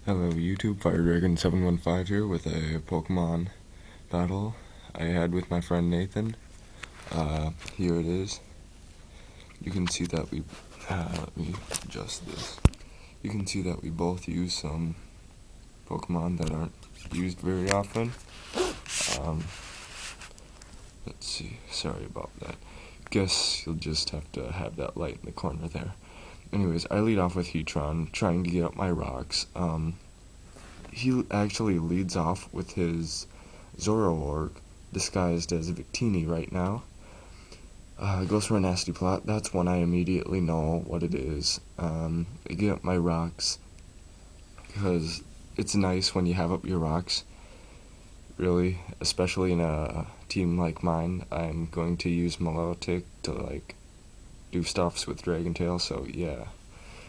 Hello YouTube, Fire Dragon 715 here with a Pokemon battle I had with my friend Nathan. Here it is. You can see that we, let me adjust this. You can see that we both use some Pokemon that aren't used very often. Let's see, sorry about that. Guess you'll just have to have that light in the corner there. Anyways, I lead off with Heatran, trying to get up my rocks. He actually leads off with his Zoroark, disguised as Victini right now. Goes for a Nasty Plot. That's when I immediately know what it is. I get up my rocks, because it's nice when you have up your rocks, really, especially in a team like mine. I'm going to use Milotic to, do stuffs with Dragon Tail, so yeah.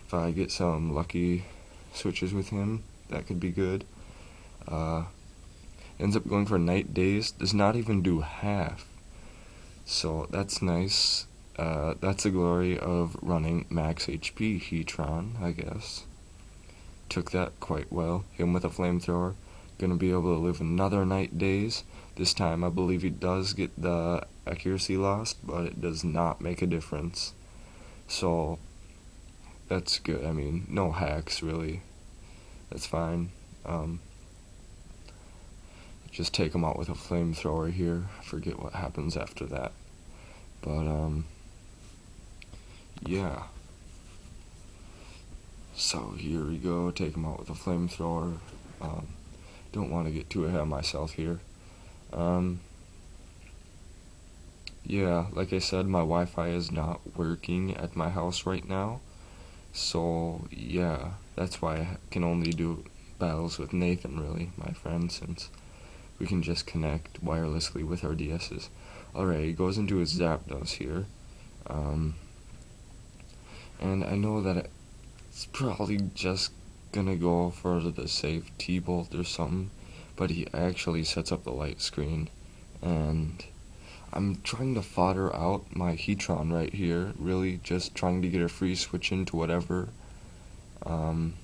If I get some lucky switches with him, that could be good. Ends up going for Night Daze, does not even do half. So that's nice. That's the glory of running max HP Heatran, I guess. Took that quite well. Hit him with a Flamethrower. Gonna be able to live another Night Daze. This time I believe he does get the accuracy lost, but it does not make a difference. So that's good. I mean, no hacks really. That's fine. Just take him out with a Flamethrower here. I forget what happens after that. But, yeah. So here we go, take him out with a Flamethrower. Don't want to get too ahead of myself here. Yeah, like I said, my Wi-Fi is not working at my house right now. So, yeah, that's why I can only do battles with Nathan, really, my friend, since we can just connect wirelessly with our DSs. Alright, he goes into his Zapdos here. And I know that it's probably just gonna go for the safe T-Bolt or something, but he actually sets up the light screen, and I'm trying to fodder out my Heatran right here, really just trying to get a free switch into whatever. But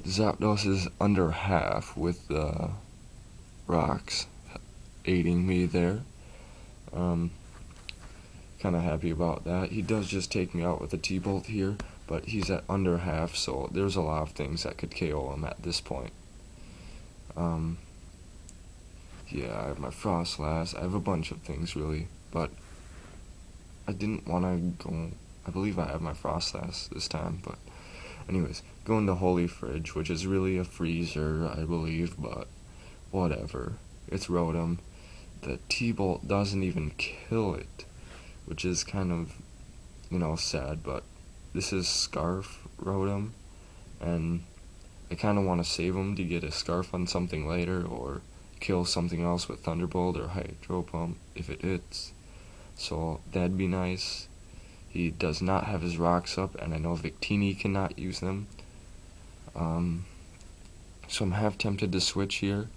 Zapdos is under half with the rocks aiding me there. Kind of happy about that. He does just take me out with a T-Bolt here, but he's at under half, so there's a lot of things that could KO him at this point. Yeah, I have my Frostlass. I have a bunch of things, really, but I didn't want to go. I believe I have my Frostlass this time, but anyways, going to Holy Fridge, which is really a freezer, I believe, but whatever. It's Rotom. The T-Bolt doesn't even kill it, which is kind of, sad, but this is Scarf Rotom, and I kind of want to save him to get a Scarf on something later, or kill something else with Thunderbolt or Hydro Pump if it hits. So that'd be nice. He does not have his rocks up, and I know Victini cannot use them. So I'm half tempted to switch here,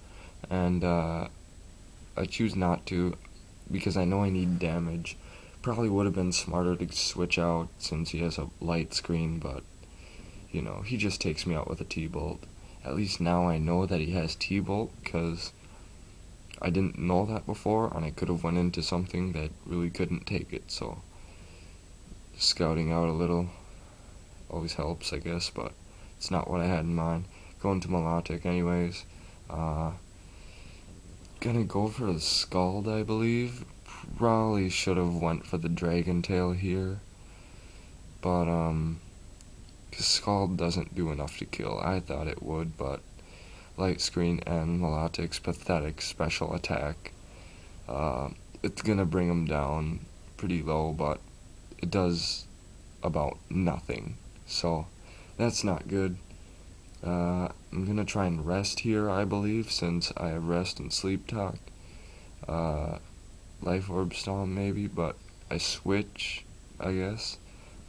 and I choose not to because I know I need damage. Probably would have been smarter to switch out since he has a light screen, but he just takes me out with a T-Bolt. At least now I know that he has T-Bolt, because I didn't know that before, and I could have went into something that really couldn't take it, so scouting out a little always helps, I guess, but it's not what I had in mind. Going to Milotic anyways. Gonna go for the Scald, I believe. Probably should have went for the Dragon Tail here, but cause Scald doesn't do enough to kill. I thought it would, but Light Screen and Milotic's pathetic special attack, it's gonna bring him down pretty low, but it does about nothing, so that's not good. I'm gonna try and rest here, I believe, since I have Rest and Sleep Talk. Life Orb Stomp maybe, but I switch, I guess.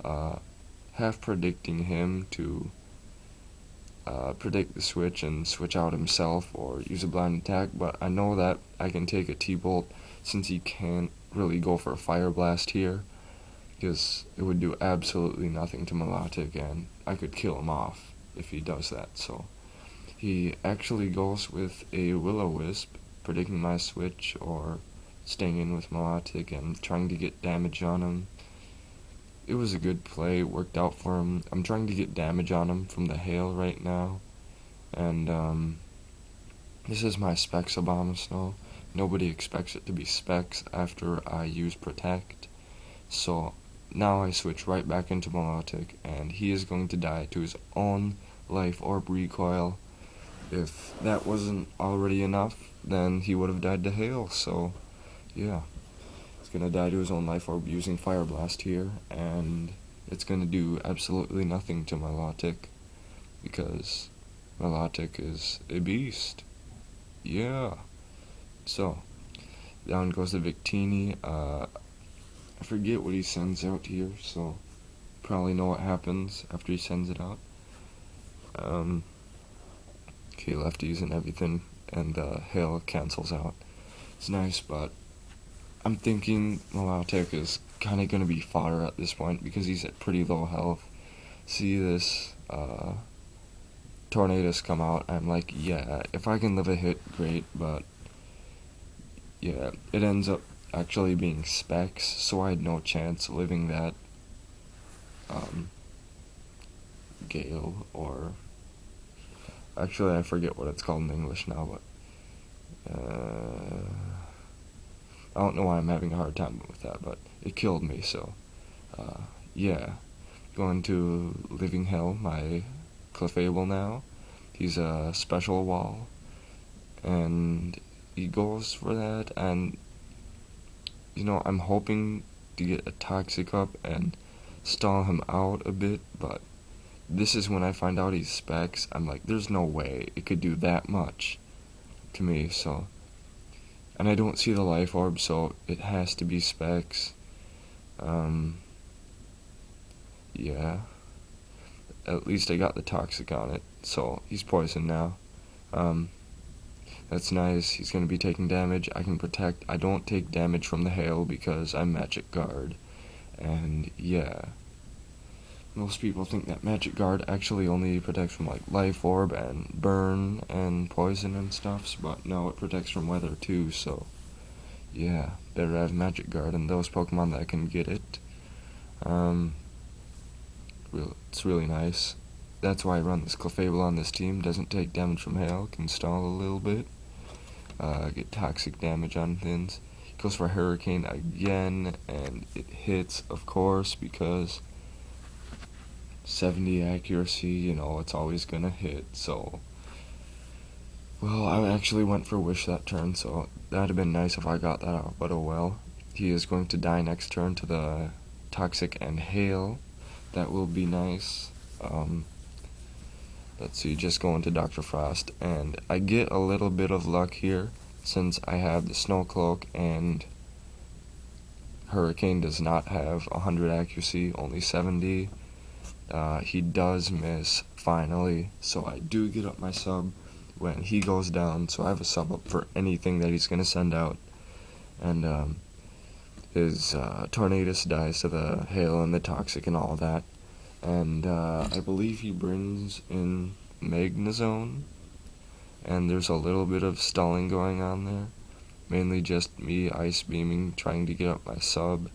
Half predicting him to predict the switch and switch out himself or use a blind attack, but I know that I can take a T-Bolt since he can't really go for a Fire Blast here, because it would do absolutely nothing to Milotic and I could kill him off if he does that. So he actually goes with a Will-O-Wisp, predicting my switch or staying in with Milotic and trying to get damage on him. It was a good play, worked out for him. I'm trying to get damage on him from the hail right now, and this is my Specs Abomasnow. Nobody expects it to be Specs after I use Protect, so now I switch right back into Milotic, and he is going to die to his own Life Orb recoil. If that wasn't already enough, then he would have died to hail, so yeah. He's gonna die to his own Life Orb using Fire Blast here, and it's gonna do absolutely nothing to Milotic, because Milotic is a beast. Yeah. So, down goes the Victini. I forget what he sends out here, so probably know what happens after he sends it out. Okay, lefties and everything, and the hail cancels out. It's nice, but I'm thinking Milotic is kind of going to be fodder at this point because he's at pretty low health. See this Tornadus come out, I'm like, yeah, if I can live a hit, great, but yeah, it ends up actually being Specs, so I had no chance living that Gale, or actually I forget what it's called in English now, but I don't know why I'm having a hard time with that, but it killed me, so yeah. Going to Living Hell, my Clefable now. He's a special wall, and he goes for that, and I'm hoping to get a Toxic up and stall him out a bit, but this is when I find out he's Specs. I'm like, there's no way it could do that much to me, so. And I don't see the Life Orb, so it has to be Specs. Yeah. At least I got the Toxic on it, so he's poisoned now. That's nice. He's going to be taking damage. I can Protect. I don't take damage from the hail because I'm Magic Guard. And yeah. Most people think that Magic Guard actually only protects from like Life Orb and Burn and Poison and stuff, but no, it protects from weather too, so yeah, better have Magic Guard and those Pokemon that can get it. It's really nice. That's why I run this Clefable on this team. Doesn't take damage from hail, can stall a little bit, get Toxic damage on things. Goes for Hurricane again, and it hits, of course, because 70 accuracy, it's always gonna hit, so. Well, I actually went for Wish that turn, so that'd have been nice if I got that out, but oh well. He is going to die next turn to the Toxic and Hail. That will be nice. Let's see, just going to Dr. Frost, and I get a little bit of luck here, since I have the Snow Cloak, and Hurricane does not have 100 accuracy, only 70. He does miss, finally, so I do get up my sub when he goes down, so I have a sub up for anything that he's going to send out. And his Tornadus dies to the hail and the Toxic and all that. And I believe he brings in Magnezone, and there's a little bit of stalling going on there. Mainly just me Ice Beaming, trying to get up my sub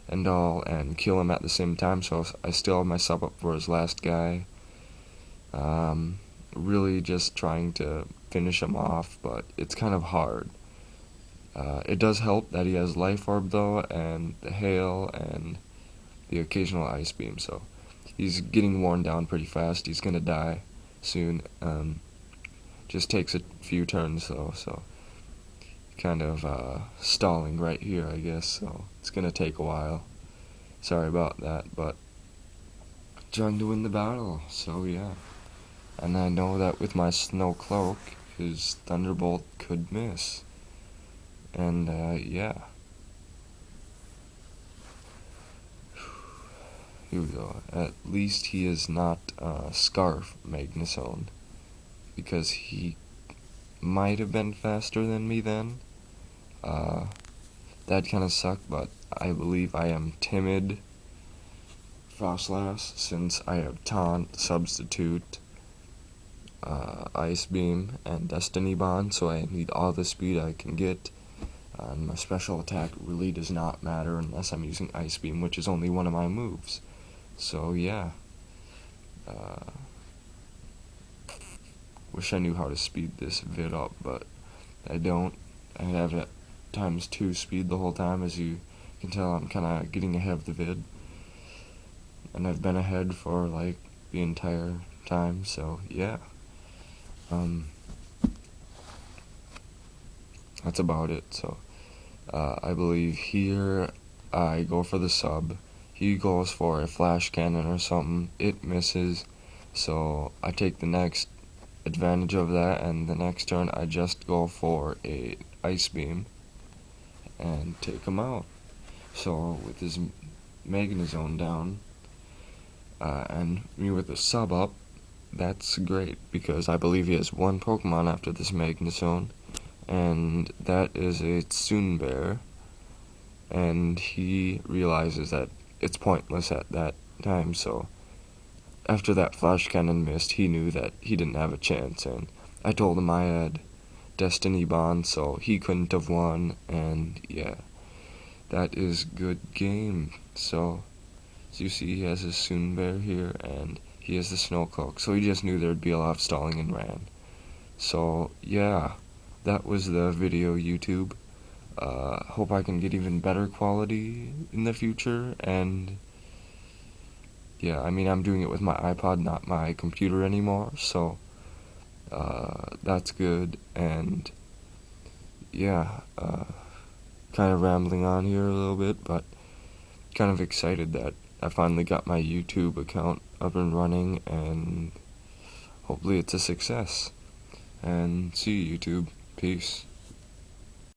and all, and kill him at the same time, so I still have my sub up for his last guy. Really just trying to finish him off, but it's kind of hard. It does help that he has Life Orb though, and the hail, and the occasional Ice Beam, so he's getting worn down pretty fast. He's gonna die soon. Just takes a few turns though, so kind of stalling right here, I guess, so it's gonna take a while. Sorry about that, but trying to win the battle, so yeah. And I know that with my Snow Cloak, his Thunderbolt could miss. And yeah. Here we go. At least he is not Scarf Magnezone, because he might have been faster than me then. That kind of sucked, but I believe I am Timid Frostlass, since I have Taunt, Substitute, Ice Beam and Destiny Bond, so I need all the speed I can get. And my special attack really does not matter unless I'm using Ice Beam, which is only one of my moves. So yeah. Wish I knew how to speed this vid up, but I don't. I have it ×2 speed the whole time. As you can tell, I'm kind of getting ahead of the vid. And I've been ahead for like the entire time, so yeah. That's about it. So I believe here I go for the sub. He goes for a flash cannon or something. It misses, so I take the next advantage of that, and the next turn I just go for a Ice Beam and take him out. So with his Magnezone down and me with the sub up, that's great because I believe he has one Pokemon after this Magnezone, and that is a Tsunbear, and he realizes that it's pointless at that time, so after that flash cannon missed, he knew that he didn't have a chance, and I told him I had Destiny Bond, so he couldn't have won, and yeah, that is good game. So, as you see, he has his Tsunbear here, and he has the Snowcloak, so he just knew there'd be a lot of stalling and ran. So, yeah, that was the video, YouTube. Hope I can get even better quality in the future, and yeah, I mean, I'm doing it with my iPod, not my computer anymore, so that's good, and yeah, kind of rambling on here a little bit, but kind of excited that I finally got my YouTube account up and running, and hopefully it's a success. And see you, YouTube. Peace.